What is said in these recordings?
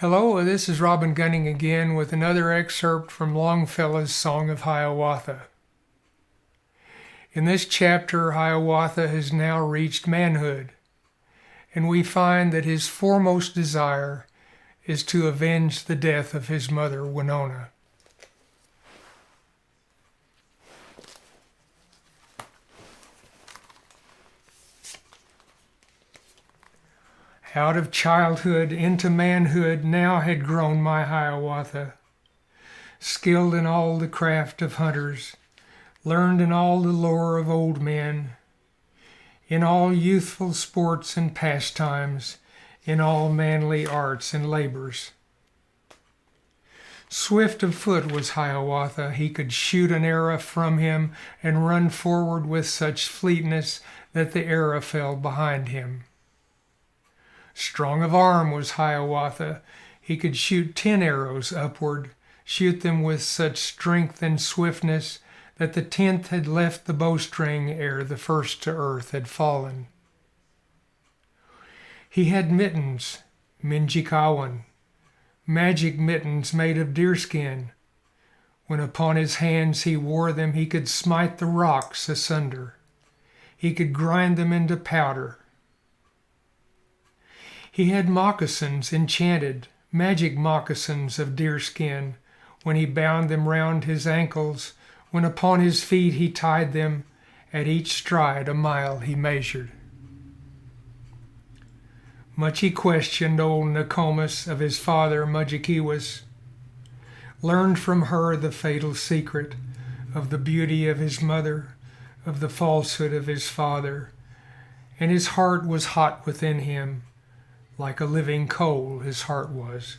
Hello, this is Robin Gunning again with another excerpt from Longfellow's Song of Hiawatha. In this chapter, Hiawatha has now reached manhood, and we find that his foremost desire is to avenge the death of his mother, Winona. Out of childhood into manhood now had grown my Hiawatha, skilled in all the craft of hunters, learned in all the lore of old men, in all youthful sports and pastimes, in all manly arts and labors. Swift of foot was Hiawatha, he could shoot an arrow from him and run forward with such fleetness that the arrow fell behind him. Strong of arm was Hiawatha, he could shoot 10 arrows upward, shoot them with such strength and swiftness that the 10th had left the bowstring ere the first to earth had fallen. He had mittens, Mudjekewis, magic mittens made of deerskin. When upon his hands he wore them, he could smite the rocks asunder. He could grind them into powder. He had moccasins enchanted, magic moccasins of deerskin, when he bound them round his ankles, when upon his feet he tied them, at each stride a mile he measured. Much he questioned old Nokomis of his father Mudjekewis, learned from her the fatal secret of the beauty of his mother, of the falsehood of his father, and his heart was hot within him, like a living coal his heart was.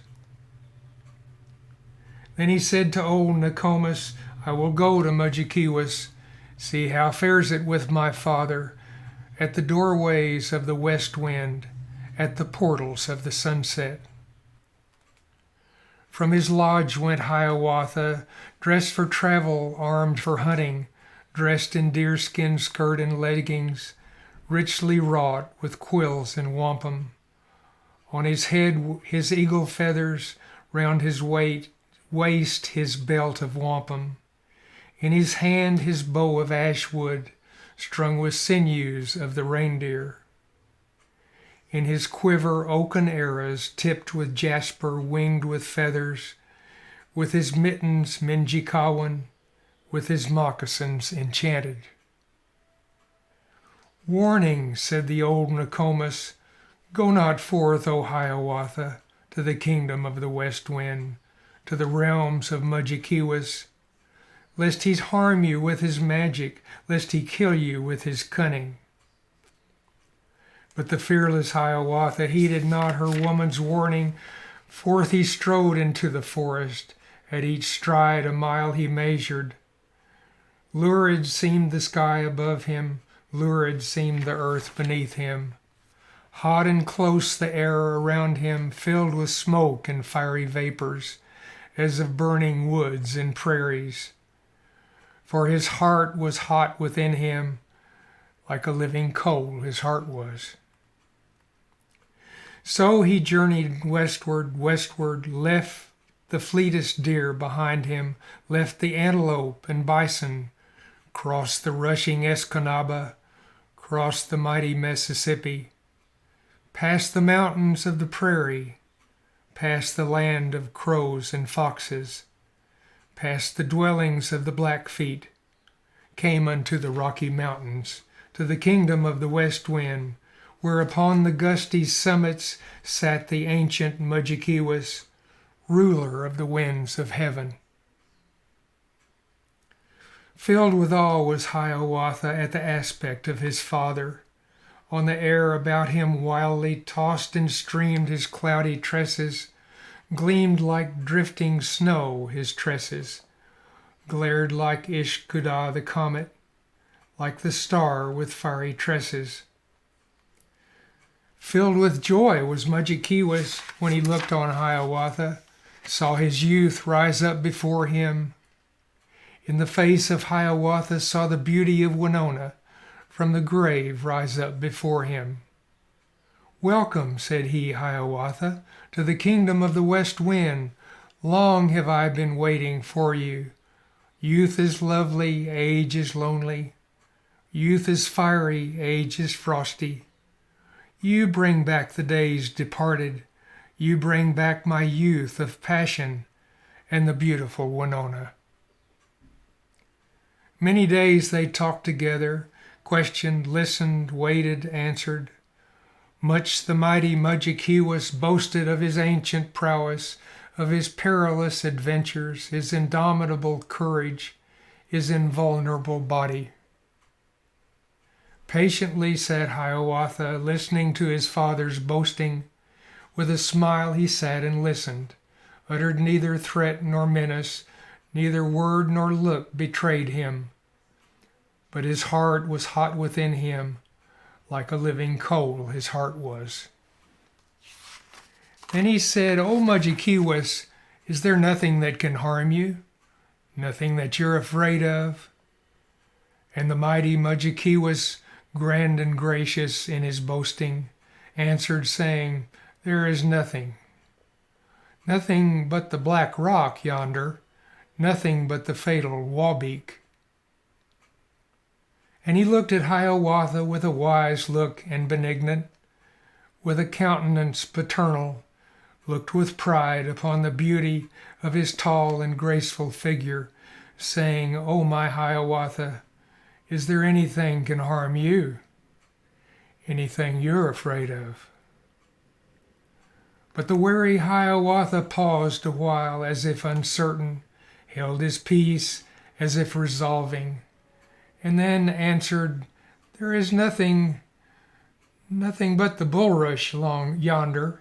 Then he said to old Nokomis, I will go to Mudjekewis, see how fares it with my father, at the doorways of the west wind, at the portals of the sunset. From his lodge went Hiawatha, dressed for travel, armed for hunting, dressed in deerskin skirt and leggings, richly wrought with quills and wampum. On his head his eagle feathers, round his waist his belt of wampum. In his hand his bow of ash wood, strung with sinews of the reindeer. In his quiver oaken arrows, tipped with jasper, winged with feathers, with his mittens Mudjekewis, with his moccasins enchanted. Warning, said the old Nokomis, go not forth, O Hiawatha, to the kingdom of the west wind, to the realms of Mudjekewis, lest he harm you with his magic, lest he kill you with his cunning. But the fearless Hiawatha heeded not her woman's warning. Forth he strode into the forest, at each stride a mile he measured. Lurid seemed the sky above him, lurid seemed the earth beneath him. Hot and close the air around him, filled with smoke and fiery vapors, as of burning woods and prairies. For his heart was hot within him, like a living coal his heart was. So he journeyed westward, left the fleetest deer behind him, left the antelope and bison, crossed the rushing Escanaba, crossed the mighty Mississippi, past the mountains of the prairie, past the land of crows and foxes, past the dwellings of the Blackfeet, came unto the Rocky Mountains, to the kingdom of the west wind, where upon the gusty summits sat the ancient Mudjekewis, ruler of the winds of heaven. Filled with awe was Hiawatha at the aspect of his father. On the air about him wildly tossed and streamed his cloudy tresses, gleamed like drifting snow his tresses, glared like Ishkudah the comet, like the star with fiery tresses. Filled with joy was Mudjekewis when he looked on Hiawatha, saw his youth rise up before him. In the face of Hiawatha saw the beauty of Winona from the grave rise up before him. Welcome, said he, Hiawatha, to the kingdom of the west wind. Long have I been waiting for you. Youth is lovely, age is lonely. Youth is fiery, age is frosty. You bring back the days departed. You bring back my youth of passion and the beautiful Winona. Many days they talked together, questioned, listened, waited, answered. Much the mighty Mudjekewis boasted of his ancient prowess, of his perilous adventures, his indomitable courage, his invulnerable body. Patiently sat Hiawatha, listening to his father's boasting. With a smile he sat and listened, uttered neither threat nor menace, neither word nor look betrayed him. But his heart was hot within him, like a living coal his heart was. Then he said, O Mudjekewis, is there nothing that can harm you? Nothing that you're afraid of? And the mighty Mudjekewis, grand and gracious in his boasting, answered, saying, There is nothing. Nothing but the black rock yonder, nothing but the fatal Wawbeek. And he looked at Hiawatha with a wise look and benignant, with a countenance paternal, looked with pride upon the beauty of his tall and graceful figure, saying, O my Hiawatha, is there anything can harm you? Anything you're afraid of? But the wary Hiawatha paused a while as if uncertain, held his peace as if resolving, and then answered, There is nothing but the bulrush along yonder,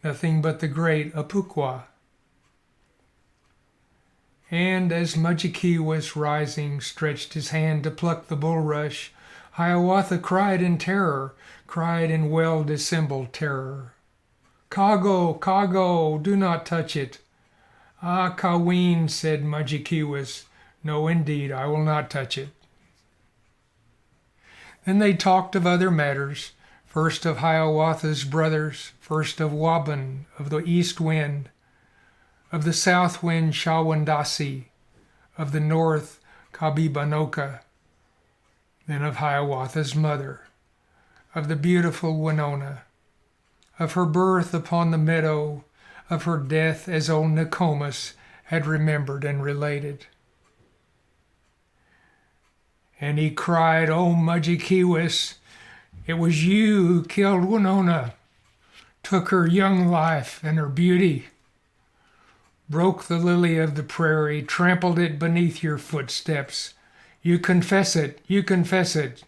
nothing but the great Apukwa. And as Mudjekewis, rising, stretched his hand to pluck the bulrush, Hiawatha cried in terror, cried in well-dissembled terror. Kago, Kago, do not touch it. Ah, Kaween, said Mudjekewis, no, indeed, I will not touch it. Then they talked of other matters, first of Hiawatha's brothers, first of Waban, of the east wind, of the south wind Shawandasi, of the north Kabibanoka, then of Hiawatha's mother, of the beautiful Winona, of her birth upon the meadow, of her death as old Nokomis had remembered and related. And he cried, O Mudjekewis, it was you who killed Winona, took her young life and her beauty, broke the lily of the prairie, trampled it beneath your footsteps. You confess it, you confess it.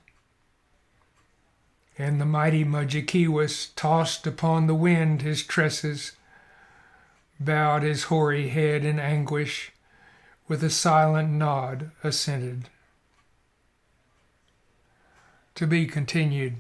And the mighty Mudjekewis tossed upon the wind his tresses, bowed his hoary head in anguish, with a silent nod assented. To be continued.